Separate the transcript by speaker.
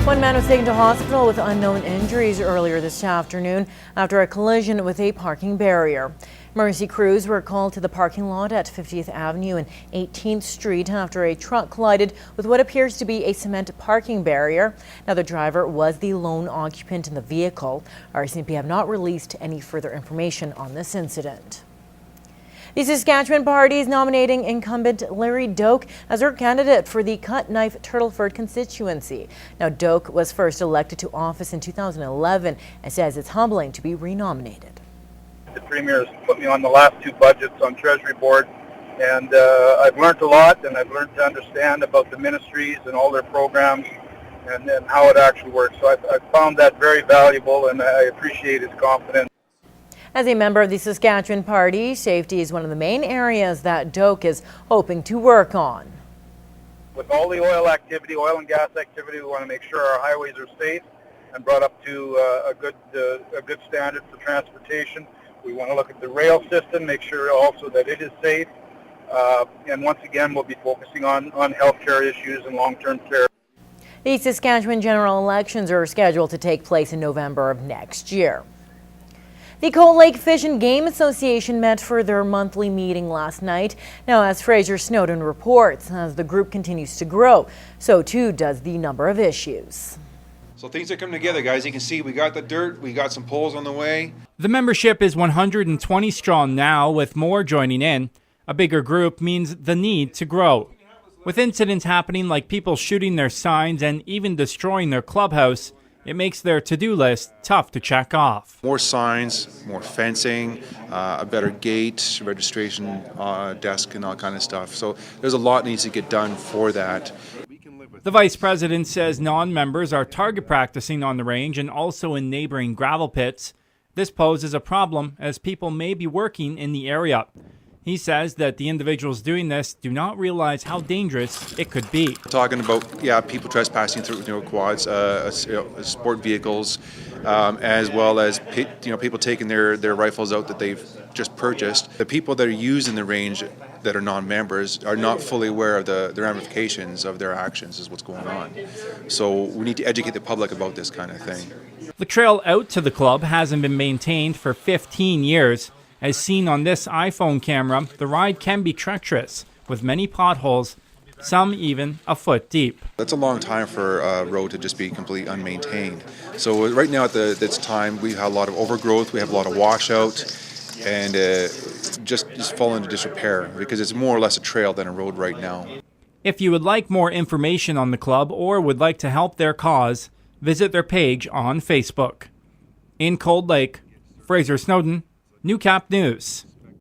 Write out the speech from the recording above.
Speaker 1: One man was taken to hospital with unknown injuries earlier this afternoon after a collision with a parking barrier. Emergency crews were called to the parking lot at 50th Avenue and 18th Street after a truck collided with what appears to be a cement parking barrier. Now, the driver was the lone occupant in the vehicle. RCMP have not released any further information on this incident. The Saskatchewan Party is nominating incumbent Larry Doke as her candidate for the Cut Knife Turtleford constituency. Now, Doke was first elected to office in 2011 and says it's humbling to be renominated.
Speaker 2: The Premier has put me on the last two budgets on Treasury Board, and I've learned a lot, and I've learned to understand about the ministries and all their programs and how it actually works. So I've found that very valuable, and I appreciate his confidence.
Speaker 1: As a member of the Saskatchewan Party, safety is one of the main areas that Doke is hoping to work on.
Speaker 2: With all the oil and gas activity, we want to make sure our highways are safe and brought up to a good standard for transportation. We want to look at the rail system, make sure also that it is safe. And once again, we'll be focusing on healthcare issues and long-term care.
Speaker 1: The Saskatchewan general elections are scheduled to take place in November of next year. The Cold Lake Fish and Game Association met for their monthly meeting last night. Now, as Fraser Snowden reports, as the group continues to grow, so too does the number of issues.
Speaker 3: So things are coming together, guys. You can see we got the dirt, we got some poles on the way.
Speaker 4: The membership is 120 strong now, with more joining in. A bigger group means the need to grow. With incidents happening like people shooting their signs and even destroying their clubhouse, it makes their to-do list tough to check off.
Speaker 3: More signs, more fencing, a better gate, registration desk and all kind of stuff. So there's a lot needs to get done for that.
Speaker 4: The vice president says non-members are target practicing on the range and also in neighboring gravel pits. This poses a problem as people may be working in the area. He says that the individuals doing this do not realize how dangerous it could be.
Speaker 3: Talking about, people trespassing through quads, sport vehicles, as well as people taking their rifles out that they've just purchased. The people that are using the range that are non-members are not fully aware of the ramifications of their actions is what's going on. So we need to educate the public about this kind of thing.
Speaker 4: The trail out to the club hasn't been maintained for 15 years. As seen on this iPhone camera, the ride can be treacherous, with many potholes, some even a foot deep.
Speaker 3: That's a long time for a road to just be completely unmaintained. So right now at this time, we have a lot of overgrowth, we have a lot of washout, and just fall into disrepair because it's more or less a trail than a road right now.
Speaker 4: If you would like more information on the club or would like to help their cause, visit their page on Facebook. In Cold Lake, Fraser Snowden, Newcap News.